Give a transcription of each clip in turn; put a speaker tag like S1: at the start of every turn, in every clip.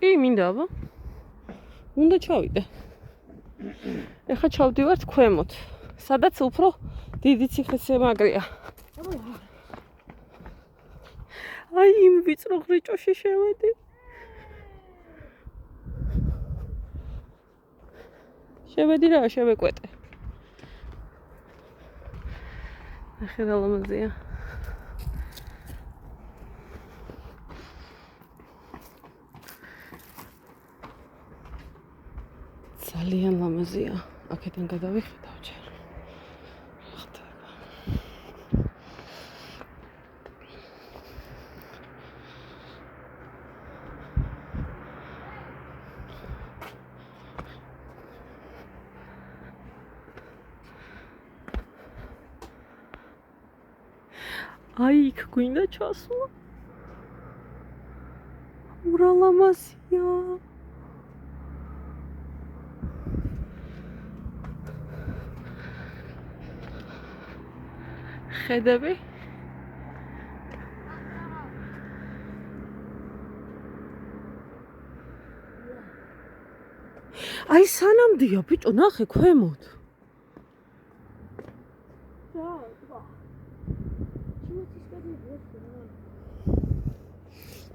S1: კი, მინდა აბა. უნდა ჩავიდე. ეხლა ჩავდივართ ქვემოთ. სადაც უფრო დიდი ციხესიმაგრეა. აი, იმ ვიწრო ხრიჭოში შევედი. შევედი რა, შევეკვეტე. ახლა რა ლამაზია. ძალიან ლამაზია. აქედან გადავიხედავ ჯერ. ხდება. აი, იქ გვინდა ჩასვლა. ურა ლამაზია. ხედები? აი, სანამდეა, ბიჭო, ნახე ქვემოთ.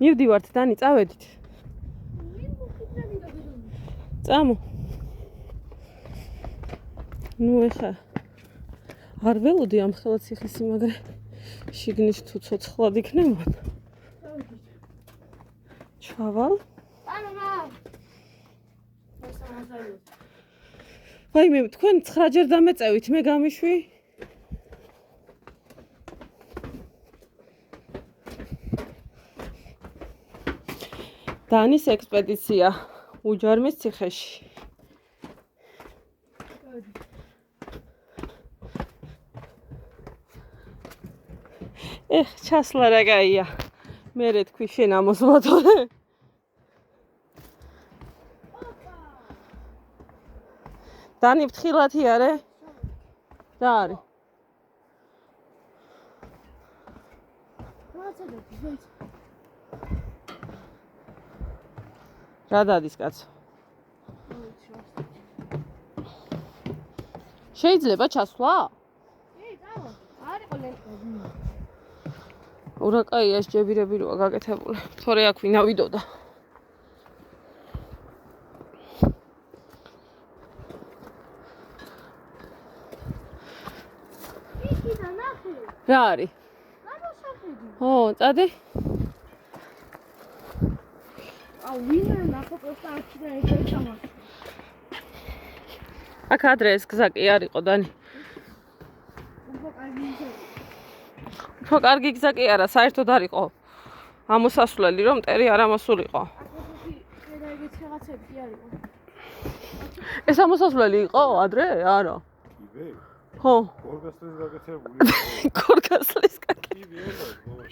S1: მივდივართ, დანი, წავედით. წამო. ნუ ეხა არ ველოდი ამ ხელა ციხესიმაგრე შიგნით თუ ცოცხლად იქნებოდა. ჩავალ. ვაიმე, თქვენ 9 ჯერ დამეწევით, მე გამიშვი. დანის ექსპედიცია უჯარმის ციხეში. ჩასლა რა გაია. მერე თქვი შენ ამოსვლათო. დანი ფრთხილათი არე? რა არის? რა დადის კაცო? შეიძლება ჩასვლა? კი, წავა. არ იყო ლენტა. ურაკაია შეჯებირები როა გაკეთებული. თორე აქ ვინა ვიდოდა. იქი და ნახე. რა არის? გამოსახედი. ო, წადი. აუ, ვინა ნახო პროსტა აქედან ეგრე ჩამა. აქ ადრე ეს გზა კი არ იყო, დანი. უფრო კარგი გზა კი არა, საერთოდ არ იყო. ამოსასვლელი რომ მტერი არ ამოსულიყო. ეს ამოსასვლელი იყო ადრე? არა. იბე? ხო. გორგასლის გაკეთებული. გორგასლის გაკეთებული.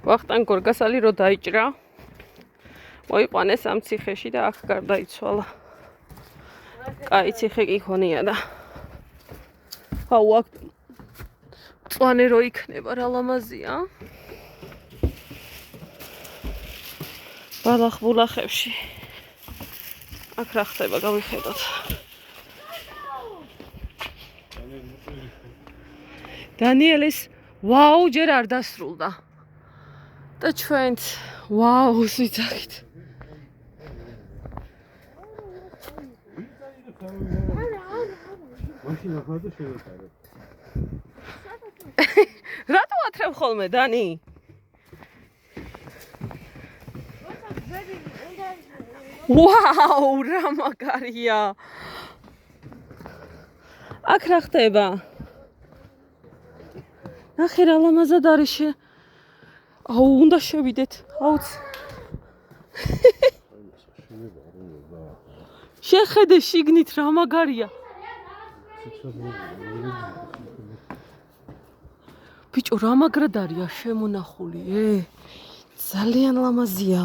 S1: ვახტანგ გორგასალი რო დაიჭრა. მოიყვანეს ამ ციხეში და აქ გარდაიცვალა. კაი ციხე კი ხონია და. აუ აქ წვანე რო იქნება რა ლამაზია. ბალახ-ბულახებში. აქ რა ხდება გავიხედოთ. დანიელის ვაუ ჯერ არ დასრულდა. და ჩვენც ვაუ სიძახით. მაშინ ახლა შევეყარე. რატო ათრევ ხოლმე დანი? ვაუ რა მაგარია. აქ რა ხდება? ნახე რა ლამაზად არის შე. აუ უნდა შევიდეთ. აუც. შეხედე შიგნით რა მაგარია. ბიჭო რა მაგრად არის შემონახული, ძალიან ლამაზია.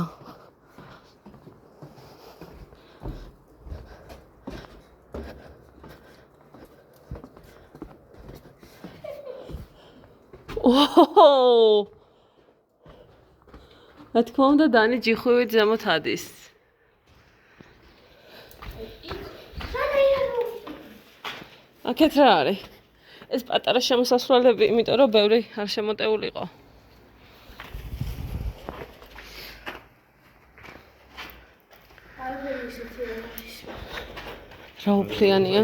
S1: ოჰო. რა თქმა უნდა, დანი ჯიხვივით ზემოთ ადის. აქეთ რა არის? ეს პატარა შემოსასვლელები, იმიტომ რომ ბევრი არ შემოტეულიყო. რა უფლიანია?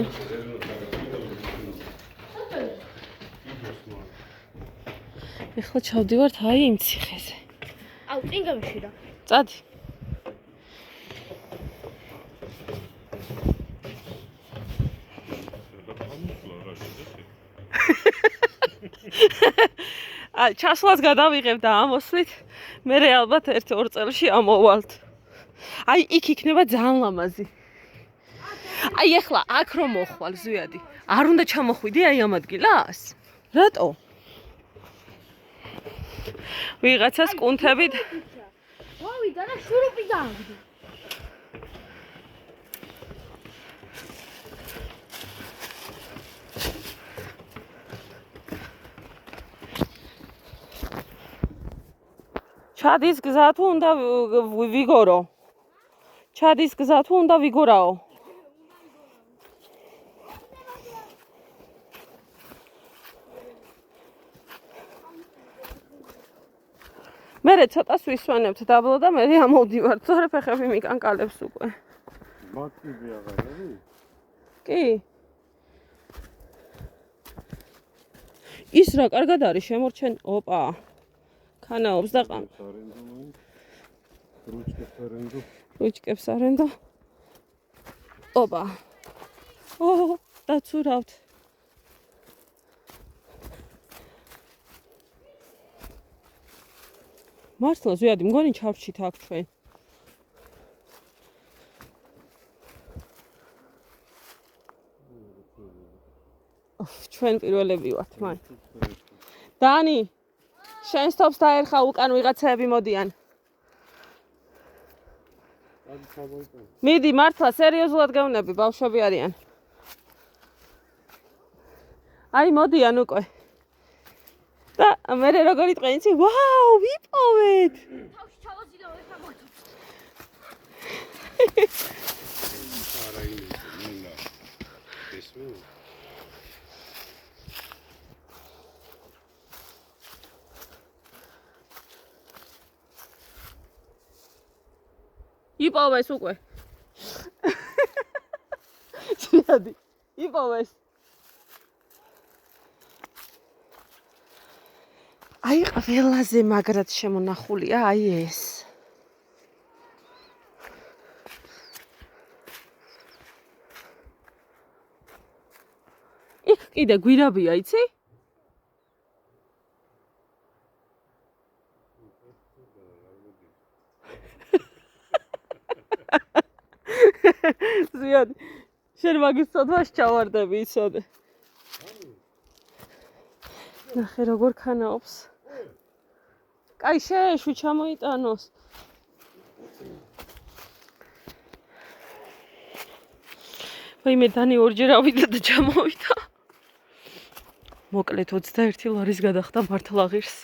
S1: ეხლა ჩავდივართ აი იმ ციხეზე.
S2: აუ, წინ გამიშვიდა.
S1: წადი. ჩასვლას გადავიღებ და ამოსვლით მე ალბათ 1-2 წელში ამოვალთ. აი იქ იქნება ძალიან ლამაზი. აი ეხლა აქ რომ მოხვალ ზვიადი. არ უნდა ჩამოხვიდი აი ამ ადგილას? რატო? ვიღაცას კუნთებით
S2: მოვიდა და შურუპი დააგდო.
S1: ჩადის გზა თუ უნდა ვიგორო. ჩადის გზა თუ უნდა ვიგორაო. მერე ცოტას ვისვენებთ დაბლო და მე ამოვდივართ, თორე ფეხები მიკანკალებს უკვე.
S3: მარტივი აღარ არის?
S1: კი. ის რა კარგად არის შემორჩენ. ოპა. ქანაობს და ყამ. რუჩკებს არენდო. ოპა. ო, დაცურავთ. მართლა ზვიადი მგონი ჩავჩით აქ ჩვენ. ჩვენ პირველები ვართ მაინც. დანი, შენ სტოპს დაერხა უკან ვიღაცები მოდიან. მიდი მართლა სერიოზულად გევნები, ბავშვები არიან. აი მოდიან უკვე. და მე როგორი ტყენიცი, ვაუ, ვიპოვეთ.
S2: თავში ჩავაზიდე ეხლა მოიწევს.
S3: არა იმის, მინდა. ესმე.
S1: იპოვეს უკვე. შეადი. იპოვეს. აი ყველაზე მაგრად შემონახულია აი ეს. იქ კიდე გვირაბია, იცი? ზვიადი, შენ მაგის ცოდვას ჩავარდები იცოდე. ნახე როგორ ქანაობს. კაი შეეშვი ჩამოიტანოს. ვაიმე დანი ორჯერ ავიდა და ჩამოვიდა. მოკლედ 21 ლარის გადახდა მართლა ღირს.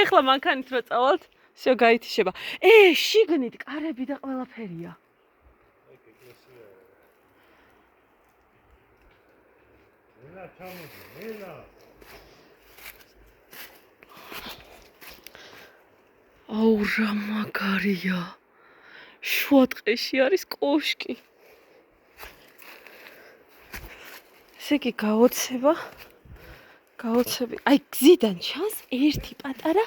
S1: ეხლა მანქანით რო წავალთ, всё გაითიშება. შიგნით კარები და ყველაფერია. აუ რა მაგარია. შუა ტყეში არის კოშკი. ესე იგი გაოცები. აი გზიდან ჩანს ერთი პატარა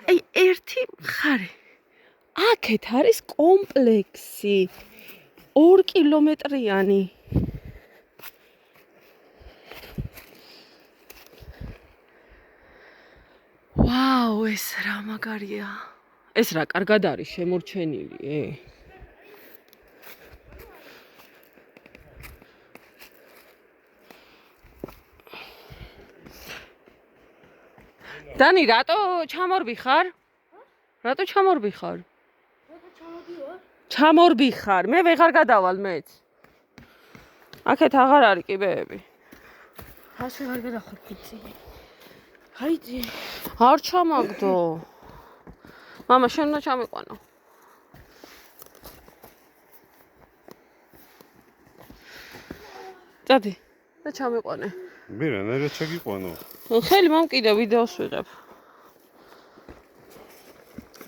S1: აი ერთი მხარე. აქეთ არის კომპლექსი 2 კილომეტრიანი. ვაუ, ეს რა მაგარია. ეს რა კარგად არის შემორჩენილი. დანი, რატო ჩამორბი ხარ? რატო ჩამორბი ხარ? ჩამორბი ხარ, მე ვეღარ გადავალ მეც. აქეთ აღარ არის კიბეები.
S2: ასე არ გადახურდი წინი. Ხაიძი.
S1: არ ჩამაგდო. მამა შენ უნდა ჩამიყვანო. წადი და ჩამიყვანე.
S3: მე რანაირად ჩაგიყვანო?
S1: ხელი მომკიდე ვიდეოს ვიღებ.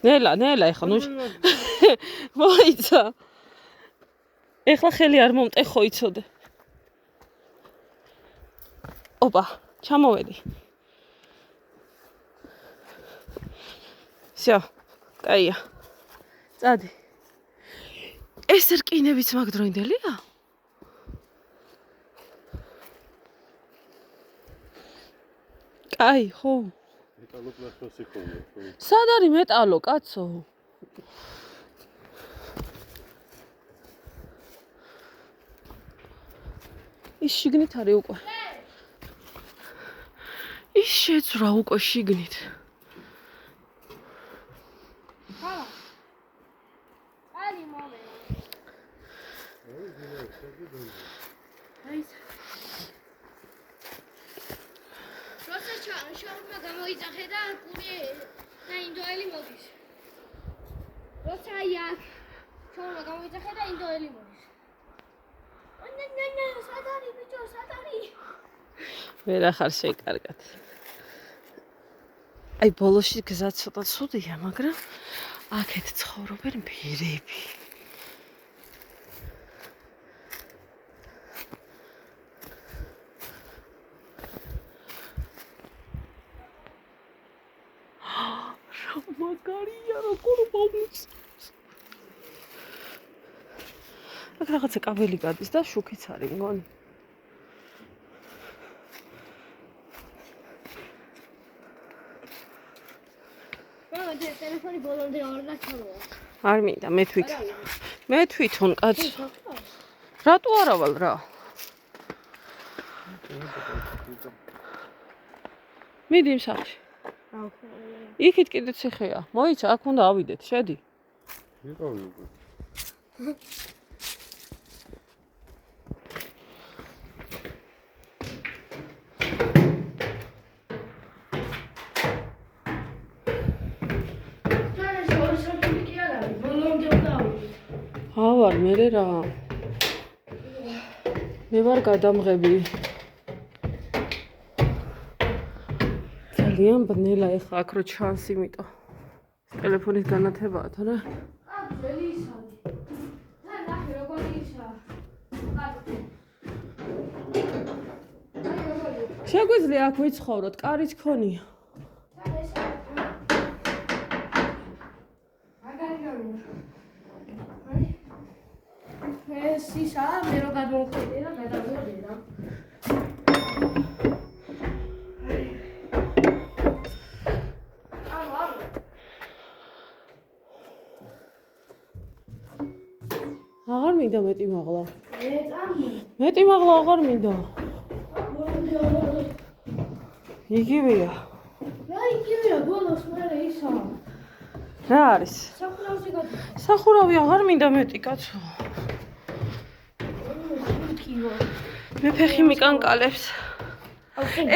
S1: ნელა ეხლა ნუ მოიცა. ეხლა ხელი არ მომტეხო იცოდე. ოპა, ჩამოვედი. всё, კაია. წადი. ეს რკინებიც მაგდროინდელია? კაი, ხო.
S3: მეტალო პლასტმასი ხოლმე.
S1: სად არის მეტალო, კაცო? ის შიგნით არის უკვე. ის შეძრა უკვე შიგნით.
S2: ალი მომე. აი. როცა შაურმა გამოიძახე და კური და ინდოელი მოდის. როცა აი აქ შაურმა გამოიძახე და ინდოელი მოდის. ნე, სად არის ბიჭო, სად არის?
S1: ვერ ახარ შეკარგად. აი ბოლოში გზა ცოტა ცუდია, მაგრამ აქეთ ცხოვრობენ ბერები. მაგარია როგორ მომწონს. აქ რაღაცა კაბელი გადის და შუქიც არის მგონი.
S2: მამა ტელეფონი ბოლომდე არ დაწოლა.
S1: არ მინდა მე თვითონ კაცო. რატო არავალ რა? მიდი იმ სახლში. იქით კიდე ციხეა. მოიცა, აქ უნდა ავიდეთ, შედი.
S3: იყავი უკვე.
S1: ავარ მე რა. მე ვარ გადამღები. ძალიან ბნელა ეხლა აქ რო ჩანს, იმიტომ ტელეფონის განათებაა თორე.
S2: ძველი ისაა. და ნახე როგორი ისაა.
S1: შეგვიძლია აქ ვიცხოვროთ, კარიც ქონია.
S2: ეს ისაა, მე რო გადმოვხედე და გადავიდე რა.
S1: აღარ მინდა მეტი მაღლა.
S2: მეტი
S1: მაღლა აღარ მინდა. იგივეა.
S2: რა იგივეა, ბოლოს მერე ისაა.
S1: რა არის?
S2: სახურავზე გადი.
S1: სახურავი აღარ მინდა მეტი კაცო. მე ფეხი მიკანკალებს.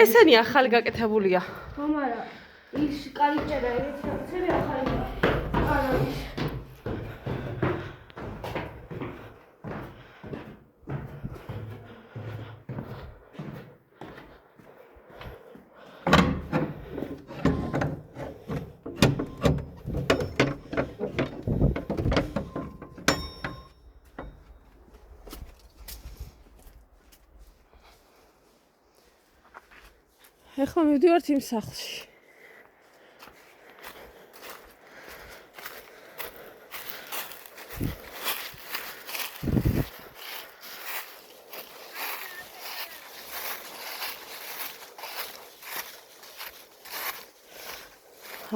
S1: ესენი ახალი გაკეთებულია.
S2: მამარა, ის კარიჭერა ერთ-ერთი ახალი. არა ის.
S1: ეხლა მივდივართ იმ სახლში.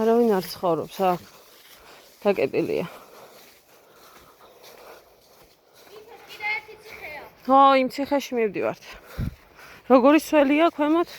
S1: არავინ არ ცხოვრობს აქ. დაკეტილია.
S2: კიდე ერთი ციხეა.
S1: ხო, იმ ციხეში მივდივართ. როგორი სველია ქვემოთ?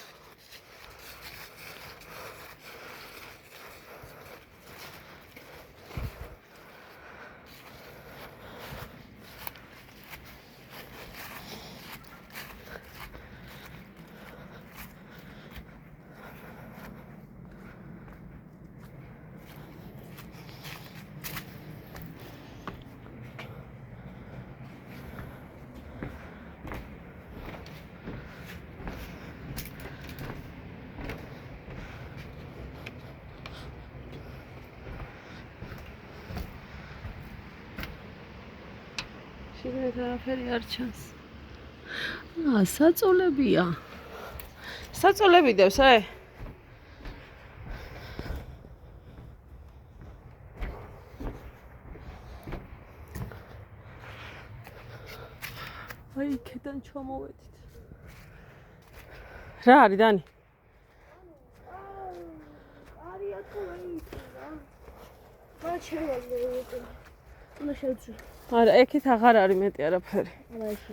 S1: შიგნით არაფერი არ ჩანს. საწოლებია. საწოლები დევს, აი, იქიდან ჩამოვედით. რა არის, დანი?
S2: არია თუ ის რა. მაგრამ შეიძლება უნდა შევწვი.
S1: არა, ეკით აღარ არის მეტი არაფერი.
S2: არა ისე.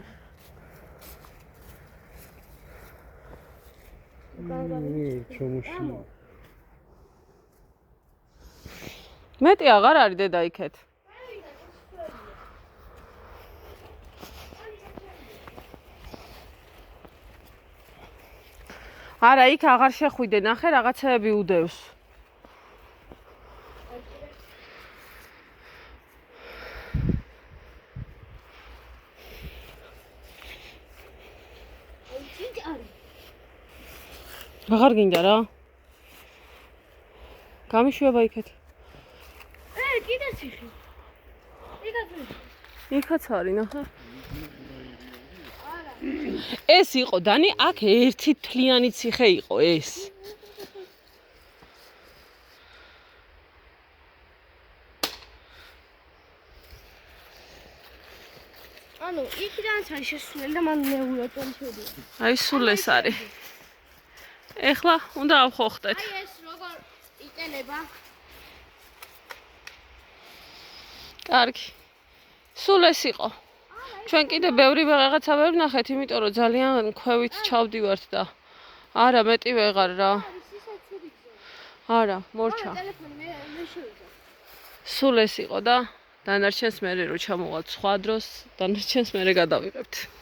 S3: ჩამოშია.
S1: მეტი აღარ არის დედა იქეთ. არა, იქ აღარ შეხვიდე, ნახე რაღაცეები უდევს. აღარ გინდა რა? გამიშვება იქეთ.
S2: კიდე ციხე.
S1: იქაც არის, ნახე. ეს იყო დანი, აქ ერთი თლიანი ციხე იყო ეს.
S2: ანუ იქიდანაც არის შესასვლელი და მან მეურვეთ რომ შევიდე.
S1: აი სულ ეს არის. ეხლა უნდა ავხოხდეთ.
S2: აი ეს როგორ იყენება?
S1: კარგი. სულ ეს იყო. ჩვენ კიდე ბევრი რაღაცა ვერ ვნახეთ, იმიტომ რომ ძალიან ქვევით ჩავდივართ და არა მეტი ვეღარ რა. არა, მორჩა.
S2: ტელეფონი მე შევიდა.
S1: სულ ეს იყო და დანარჩენს მე რო ჩამოვალთ სხვა დროს, დანარჩენს მე გადავიღებთ.